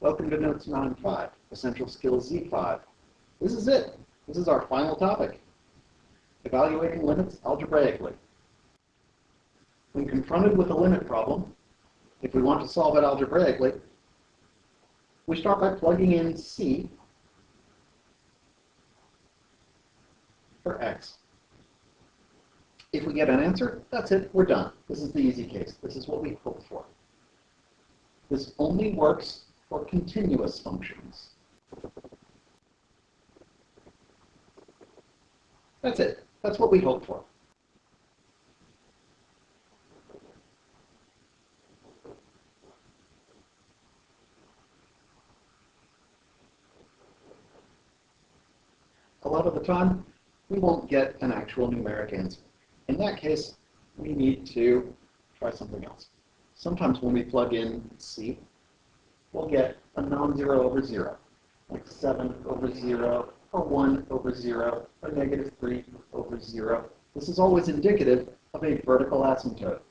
Welcome to Notes 9-5, Essential Skills Z5. This is it. This is our final topic, evaluating limits algebraically. When confronted with a limit problem, if we want to solve it algebraically, we start by plugging in C for x. If we get an answer, that's it, we're done. This is the easy case. This is what we hope for. This only works for continuous functions. That's it. That's what we hope for. A lot of the time, we won't get an actual numeric answer. In that case, we need to try something else. Sometimes when we plug in C, we'll get a non-zero over 0, like 7 over 0, or 1 over 0, or negative 3 over 0. This is always indicative of a vertical asymptote.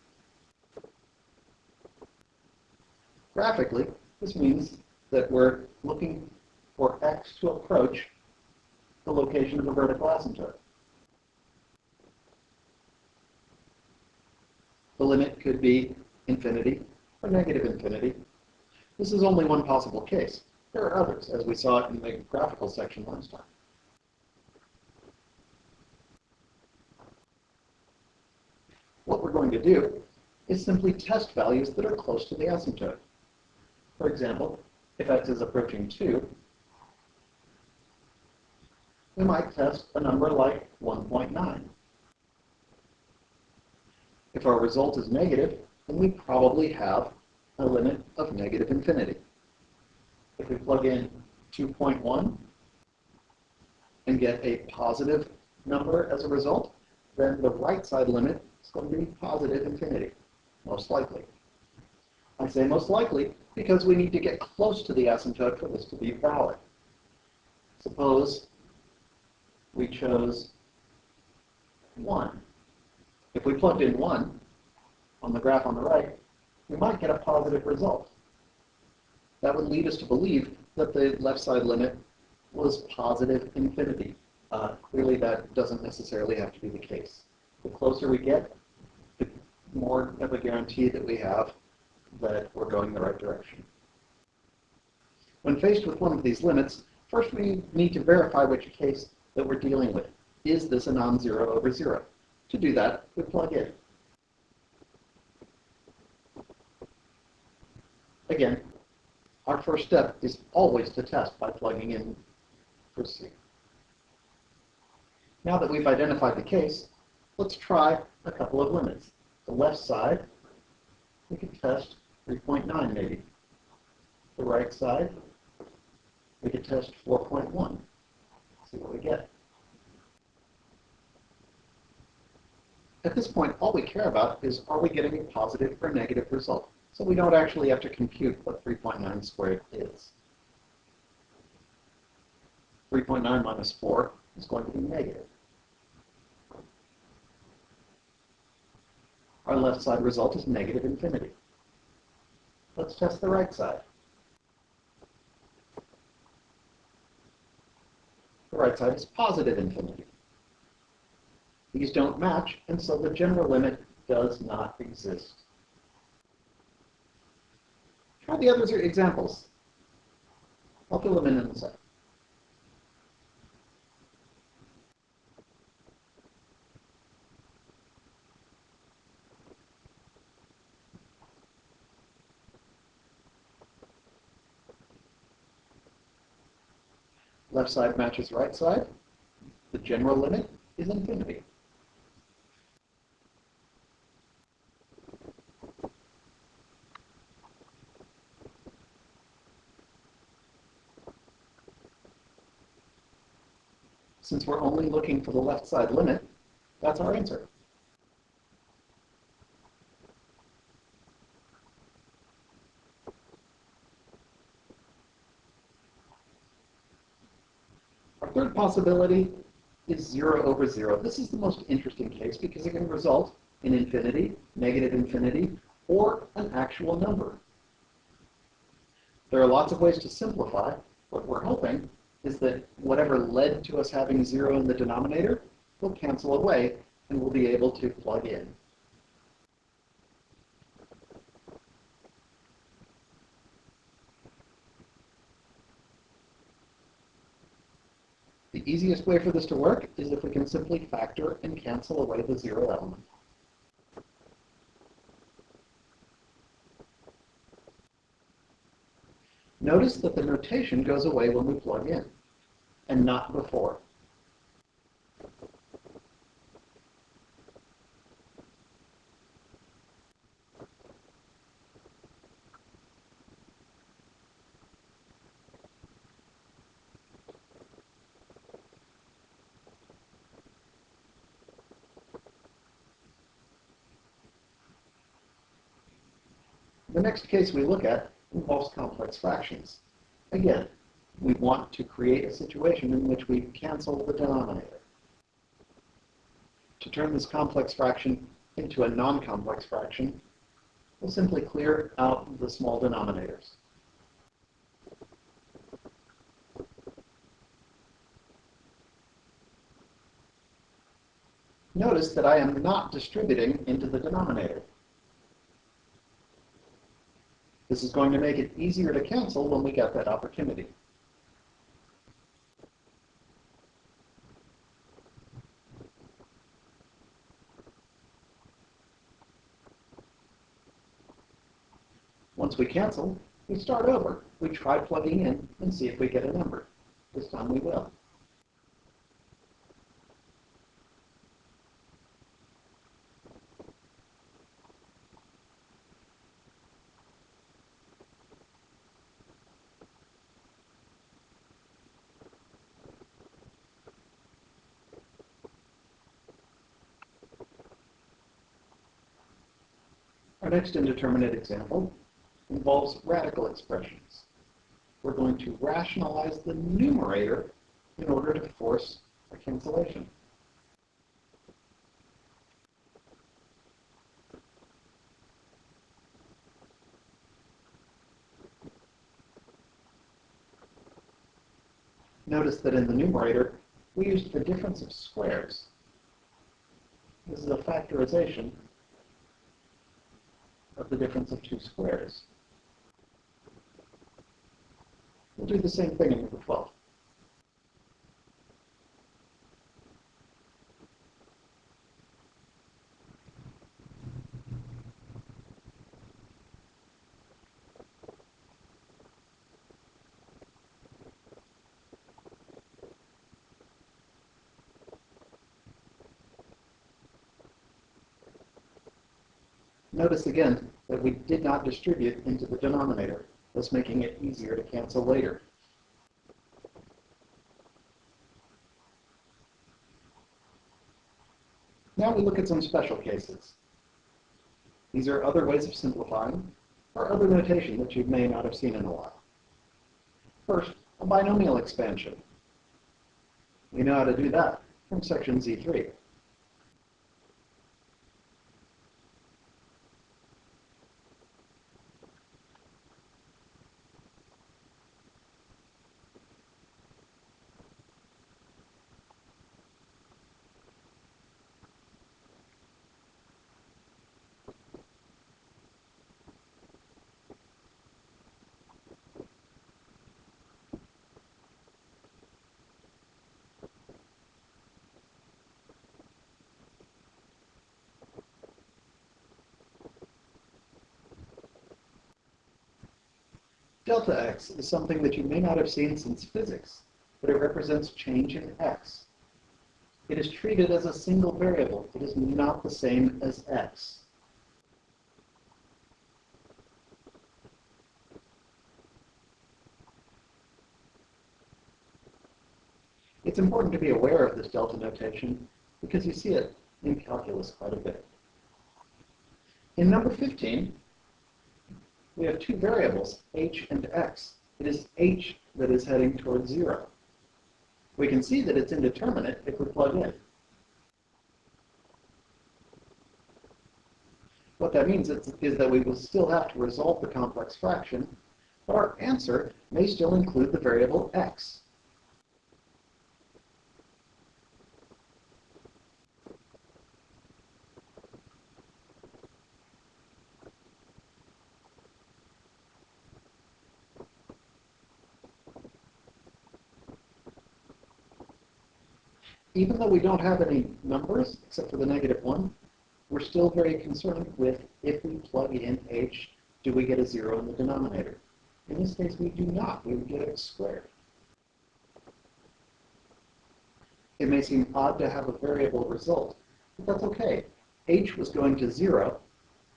Graphically, this means that we're looking for x to approach the location of a vertical asymptote. The limit could be infinity or negative infinity. This is only one possible case. There are others, as we saw in the graphical section last time. What we're going to do is simply test values that are close to the asymptote. For example, if x is approaching 2, we might test a number like 1.9. If our result is negative, then we probably have a limit of negative infinity. If we plug in 2.1 and get a positive number as a result, then the right side limit is going to be positive infinity, most likely. I say most likely because we need to get close to the asymptote for this to be valid. Suppose we chose 1. If we plugged in 1 on the graph on the right, we might get a positive result. That would lead us to believe that the left side limit was positive infinity. Clearly, that doesn't necessarily have to be the case. The closer we get, the more of a guarantee that we have that we're going the right direction. When faced with one of these limits, first we need to verify which case that we're dealing with. Is this a non-zero over 0? To do that, we plug in. Again, our first step is always to test by plugging in for C. Now that we've identified the case, let's try a couple of limits. The left side, we could test 3.9 maybe. The right side, we could test 4.1. See what we get. At this point, all we care about is, are we getting a positive or negative result? So we don't actually have to compute what 3.9 squared is. 3.9 minus 4 is going to be negative. Our left side result is negative infinity. Let's test the right side. The right side is positive infinity. These don't match, and so the general limit does not exist. Try the other examples. I'll fill them in a sec. Left side matches right side. The general limit is infinity. Since we're only looking for the left side limit, that's our answer. Our third possibility is 0 over 0. This is the most interesting case because it can result in infinity, negative infinity, or an actual number. There are lots of ways to simplify. What we're hoping is that whatever led to us having 0 in the denominator will cancel away and we'll be able to plug in. The easiest way for this to work is if we can simply factor and cancel away the 0 element. Notice that the notation goes away when we plug in, and not before. The next case we look at involves complex fractions. Again, we want to create a situation in which we cancel the denominator. To turn this complex fraction into a non-complex fraction, we'll simply clear out the small denominators. Notice that I am not distributing into the denominator. This is going to make it easier to cancel when we get that opportunity. Once we cancel, we start over. We try plugging in and see if we get a number. This time we will. Our next indeterminate example involves radical expressions. We're going to rationalize the numerator in order to force a cancellation. Notice that in the numerator, we used the difference of squares. This is a factorization of the difference of two squares. We'll do the same thing in number 12. Notice again that we did not distribute into the denominator, thus making it easier to cancel later. Now we look at some special cases. These are other ways of simplifying, or other notation that you may not have seen in a while. First, a binomial expansion. We know how to do that from section Z3. Delta x is something that you may not have seen since physics, but it represents change in x. It is treated as a single variable. It is not the same as x. It's important to be aware of this delta notation because you see it in calculus quite a bit. In number 15, we have two variables, h and x. It is h that is heading towards 0. We can see that it's indeterminate if we plug in. What that means is that we will still have to resolve the complex fraction, but our answer may still include the variable x. Even though we don't have any numbers except for the -1, we're still very concerned with if we plug in h, do we get a 0 in the denominator? In this case, we do not. We would get x squared. It may seem odd to have a variable result, but that's okay. H was going to 0,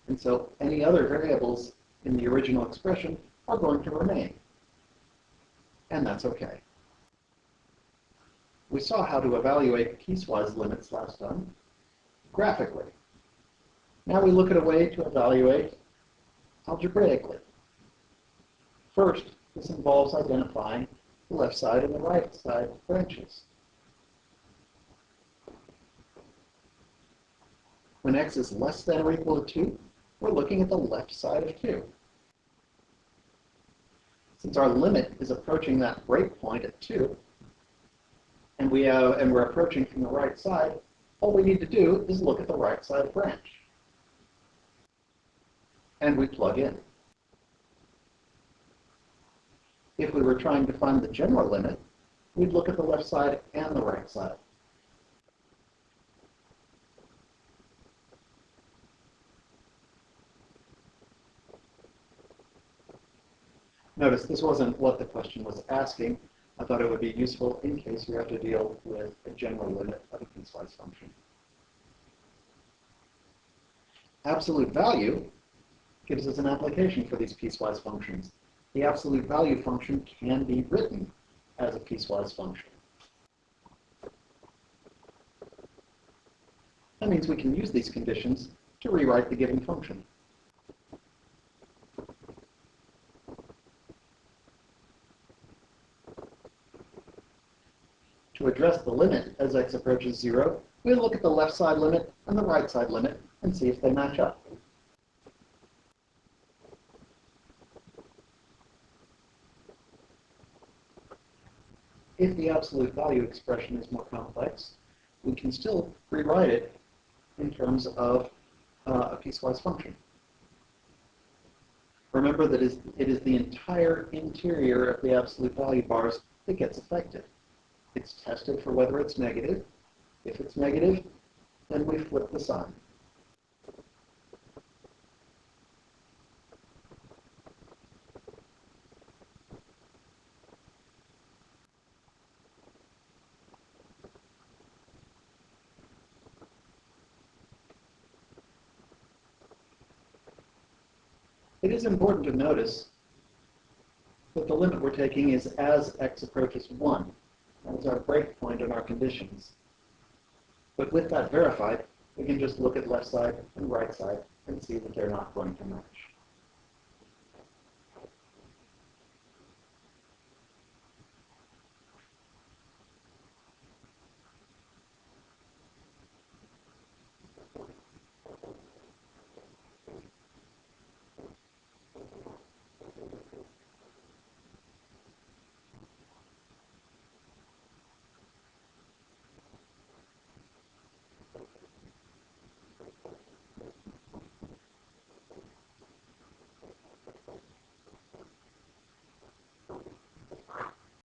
and so any other variables in the original expression are going to remain. And that's okay. We saw how to evaluate piecewise limits last time, graphically. Now we look at a way to evaluate algebraically. First, this involves identifying the left side and the right side branches. When x is less than or equal to 2, we're looking at the left side of 2. Since our limit is approaching that breakpoint at 2, and we're approaching from the right side, all we need to do is look at the right side branch. And we plug in. If we were trying to find the general limit, we'd look at the left side and the right side. Notice this wasn't what the question was asking. I thought it would be useful in case you have to deal with a general limit of a piecewise function. Absolute value gives us an application for these piecewise functions. The absolute value function can be written as a piecewise function. That means we can use these conditions to rewrite the given function. To address the limit as x approaches 0, we look at the left side limit and the right side limit and see if they match up. If the absolute value expression is more complex, we can still rewrite it in terms of a piecewise function. Remember that it is the entire interior of the absolute value bars that gets affected. It's tested for whether it's negative. If it's negative, then we flip the sign. It is important to notice that the limit we're taking is as x approaches 1. That is our breakpoint in our conditions. But with that verified, we can just look at left side and right side and see that they're not going to match.